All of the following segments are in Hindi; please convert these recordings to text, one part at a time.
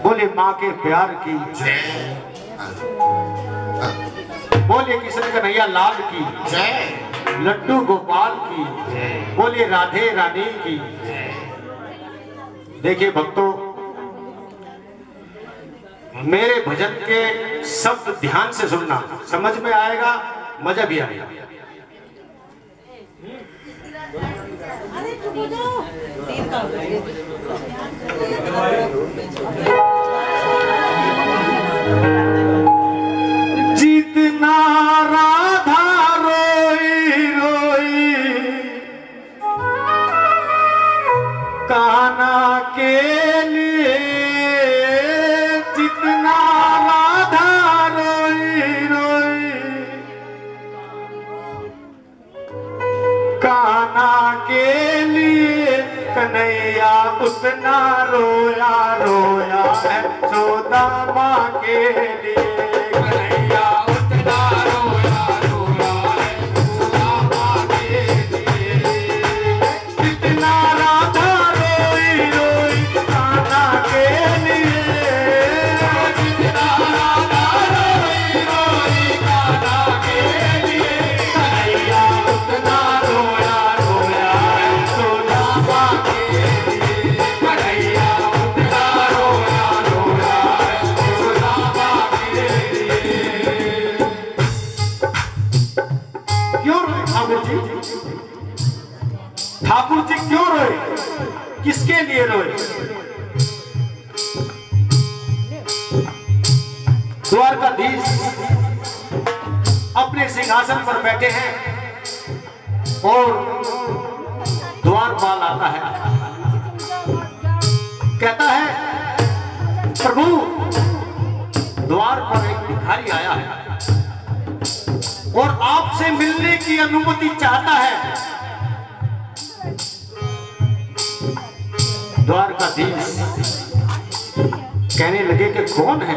बोले माँ के प्यार की जय। बोले किशन कन्हैया लाल की जय। लड्डू गोपाल की बोले राधे रानी की। देखिए भक्तों, मेरे भजन के शब्द ध्यान से सुनना, समझ में आएगा, मजा भी आएगा। जितना राधा रोई रोई कान्हा के लिए, जितना राधा रोई रोई कान्हा के लिए, कन्हैया उतना रोया रोया है सुदामा के लिए। कन्हैया उतना रोया रोया है सुदामा के लिए। जितना राधा रोई रोई कान्हा के लिए, जितना राधा रोई रोई कान्हा के लिए, कन्हैया उतना रोया रोया है सुदामा के लिए। कन्हैया उतना रोया रोया है सुदामा के लिए। क्यों रोए ठाकुर जी? ठाकुर जी क्यों रोए? किसके लिए रोए? द्वारकाधीश अपने सिंहासन पर बैठे हैं और द्वारपाल आता है, कहता है प्रभु द्वार पर एक भिखारी आया है और आपसे मिलने की अनुमति चाहता है। द्वारकाधीश कहने लगे कि कौन है?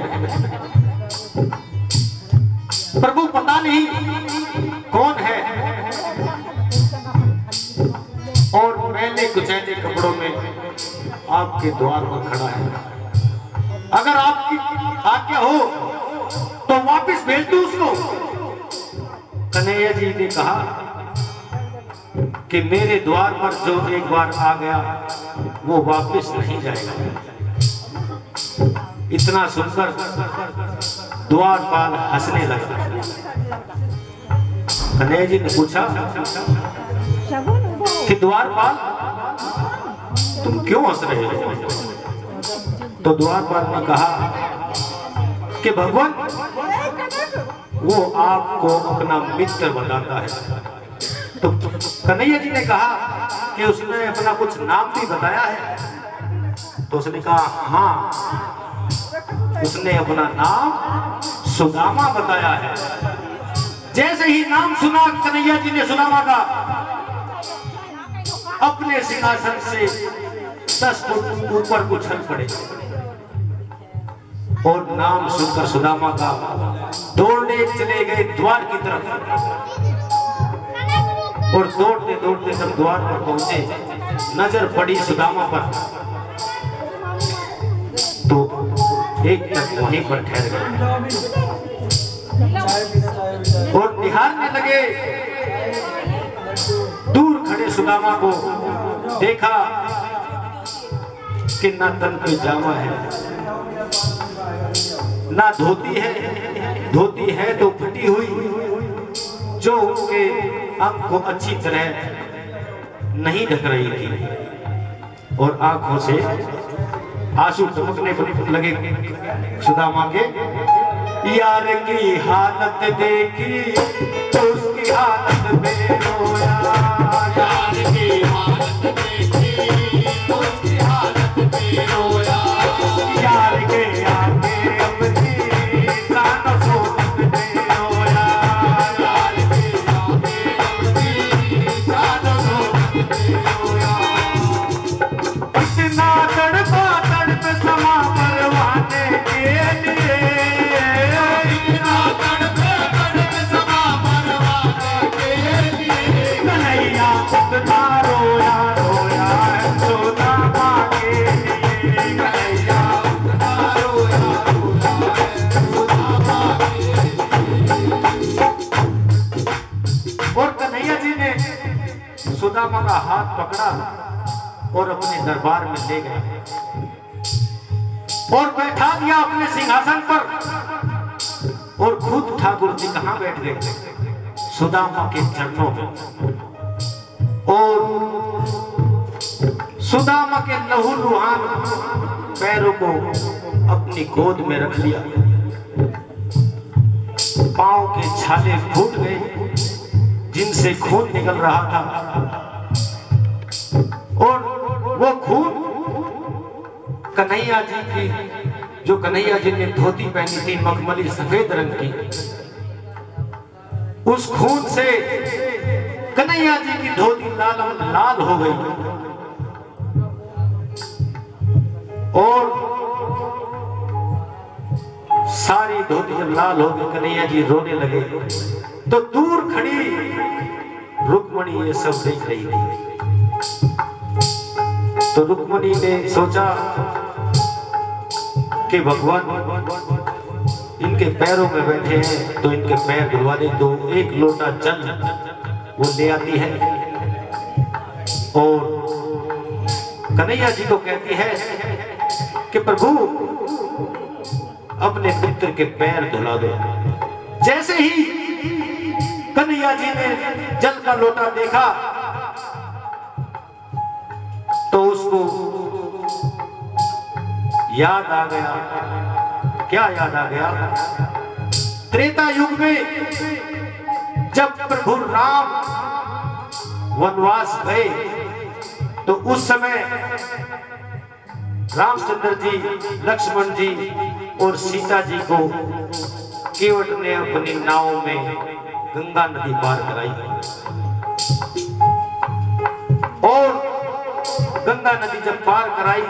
प्रभु पता नहीं कौन है, और मैंने कुचैले कपड़ों में आपके द्वार पर खड़ा है। अगर आपकी आज्ञा हो तो वापस भेज दूं उसको। कन्हैया जी ने कहा कि मेरे द्वार पर जो एक बार आ गया वो वापस नहीं जाएगा। इतना सुनकर द्वारपाल हंसने लगा। कन्हैया जी ने पूछा कि द्वारपाल तुम क्यों हंस रहे हो? तो द्वारपाल ने कहा कि भगवान वो आपको अपना मित्र बताता है। तो कन्हैया जी ने कहा कि उसने अपना कुछ नाम भी बताया है? तो उसने कहा हाँ, उसने अपना नाम सुदामा बताया है। जैसे ही नाम सुना कन्हैया जी ने सुदामा का, अपने सिंहासन से 10 फुट ऊपर उछल पड़े और नाम सुनकर सुदामा का दौड़ने चले गए द्वार की तरफ। और दौड़ते दौड़ते जब द्वार पर पहुंचे, नजर पड़ी सुदामा पर, तो एक तक वहीं पर ठहर गए और निहारने लगे। दूर खड़े सुदामा को देखा कि ना तन पे जामा है, ना धोती है, धोती है तो फटी हुई, जो उनके अंग को अच्छी तरह नहीं ढक रही थी, और आंखों से आंसू टपकने लगे सुदामा के। यार की हालत देखी तो उसकी हालत में रोया, यार की हालत देखी तो उसकी हालत में रोया, यार के आगे अपनी जान सोचत में रोया, यार के आगे अपनी जान सोचत में रोया। इतना तड़पा तड़प समा परवाने के लिए, इतना तड़प तड़प समा परवाने के लिए, कन्हैया उतना रोया रोया सुदामा के लिए। सुदामा का हाथ पकड़ा और अपने दरबार में ले गया और बैठा दिया अपने सिंहासन पर और खुद ठाकुर जी कहां बैठ गए? सुदामा के चरणों में। और सुदामा के लहूलुहान पैरों को अपनी गोद में रख लिया। पांव के छाले फूट गए जिनसे खून निकल रहा था और वो खून कन्हैया जी की, जो कन्हैया जी ने धोती पहनी थी मखमली सफेद रंग की, उस खून से कन्हैया जी की धोती लाल हो गई। और सारी धोती जब लाल हो गई, कन्हैया जी रोने लगे तो दूर खड़ी रुक्मणी ये सब देख रही थी। तो रुक्मणी ने सोचा कि भगवान इनके पैरों में बैठे हैं तो इनके पैर धुलवा दे। तो एक लोटा जल वो ले आती है और कन्हैया जी को कहती है कि प्रभु अपने पुत्र के पैर धुला दो। जैसे ही कन्हैया जी ने जल का लोटा देखा तो उसको याद आ गया। क्या याद आ गया? त्रेता युग में जब प्रभु राम वनवास गए तो उस समय रामचंद्र जी, लक्ष्मण जी और सीता जी को केवट ने अपनी नाव में गंगा नदी पार कराई और गंगा नदी जब पार कराई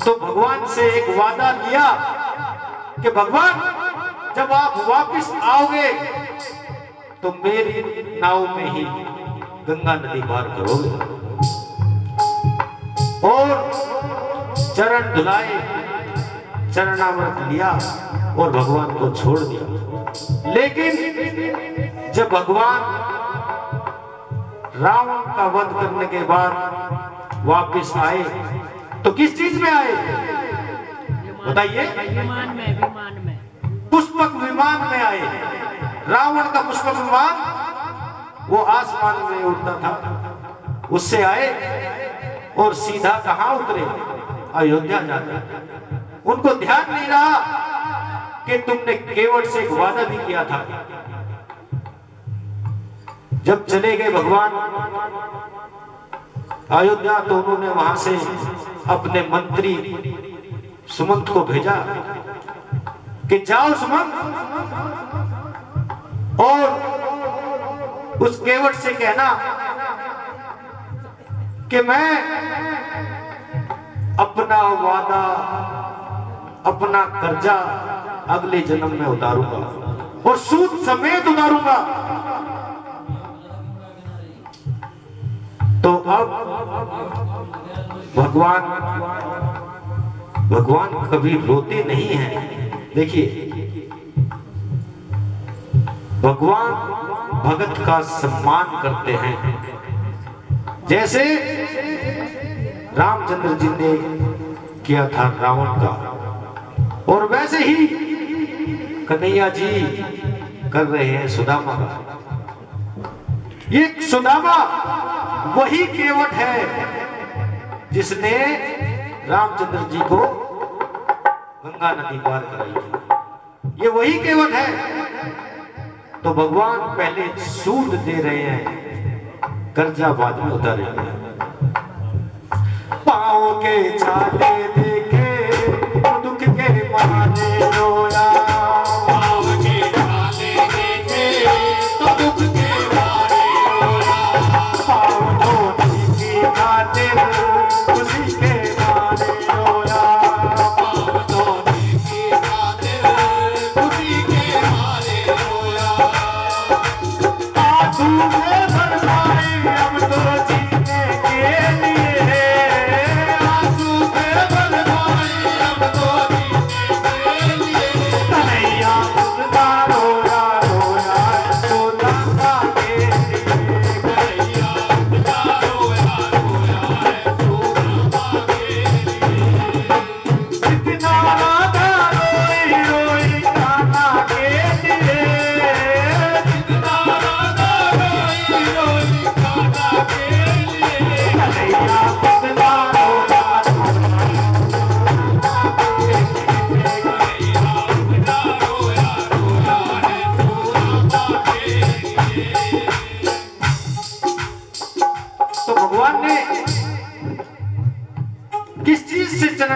तो भगवान से एक वादा लिया कि भगवान जब आप वापस आओगे तो मेरी नाव में ही गंगा नदी पार करोगे। और चरण धुलाए, चरणामृत लिया और भगवान को छोड़ दिया। लेकिन जब भगवान रावण का वध करने के बाद वापस आए तो किस चीज में आए बताइए? विमान में पुष्पक विमान में आए। रावण का पुष्पक विमान वो आसमान में उड़ता था, उससे आए और सीधा कहां उतरे? अयोध्या जाते। उनको ध्यान नहीं रहा कि तुमने केवट से एक वादा भी किया था। जब चले गए भगवान अयोध्या तो उन्होंने वहां से अपने मंत्री सुमंत को भेजा कि जाओ सुमंत और उस केवट से कहना कि मैं अपना वादा, अपना कर्जा अगले जन्म में उतारूंगा और सूद समेत उतारूंगा। तो अब भगवान कभी रोते नहीं हैं। देखिए, भगवान भगत का सम्मान करते हैं। जैसे रामचंद्र जी ने किया था रावण का, और वैसे ही कन्हैया जी कर रहे हैं सुदामा का। ये सुदामा वही केवट है जिसने रामचंद्र जी को गंगा नदी पार कराई थी। ये वही केवट है। तो भगवान पहले सूद दे रहे हैं, कर्जा बाद में उतारेंगे। पाँव के छाले देखे दुख के मारे रोया, पाँव के छाले देखे तो दुख के मारे रोया, पाँव धोने की खातिर खुशी के मारे रोया, पाँव धोने की खातिर खुशी के मारे रोया। आंसू में भरमाए अब तो जीने के लिए, आंसू में भरमाए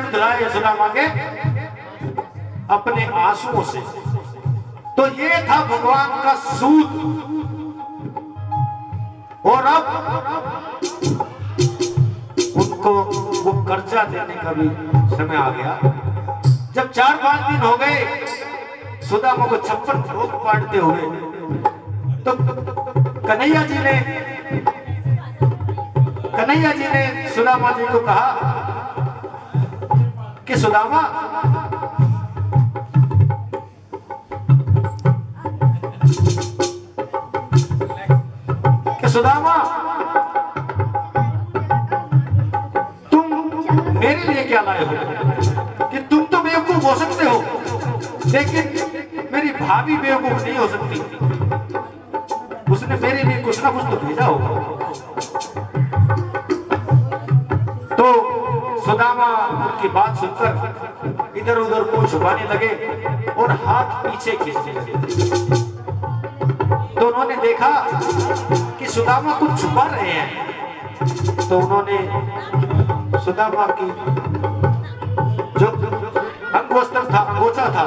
चरण धुलाए सुदामा के अपने आंसुओं से। तो ये था भगवान का सूत। और अब उनको वो कर्जा देने का भी समय आ गया। जब 4-5 दिन हो गए सुदामा को 56 भोग बांटते हुए, तो कन्हैया जी ने सुदामा जी को कहा कि सुदामा, तुम मेरे लिए क्या लाए हो? कि तुम तो बेवकूफ हो सकते हो, लेकिन मेरी भाभी बेवकूफ नहीं हो सकती। उसने मेरे लिए कुछ ना कुछ तो भेजा होगा। तो सुदामा उनकी बात सुनकर इधर उधर को छुपाने लगे और हाथ पीछे खींचने लगे। तो उन्होंने देखा कि सुदामा कुछ छुपा रहे हैं। तो उन्होंने सुदामा की जो अंगोछा था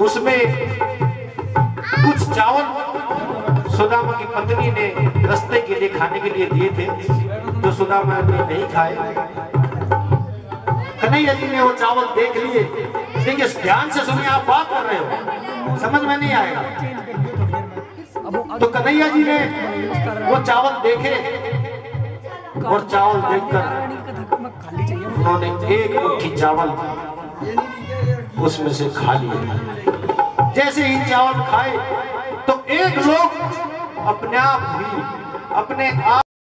उसमें कुछ चावल सुदामा की पत्नी ने रास्ते के लिए खाने के लिए दिए थे, जो सुदामा ने नहीं खाए। कन्हैया जी ने वो चावल देख लिए। देखिए, ध्यान से सुनिए, आप बात कर रहे हो, समझ में नहीं आएगा। तो कन्हैया जी ने वो चावल देखे और चावल देखकर उन्होंने एक मुट्ठी चावल उसमें से खा लिए। जैसे ही चावल खाए तो एक लोग अपने आप ही अपने आप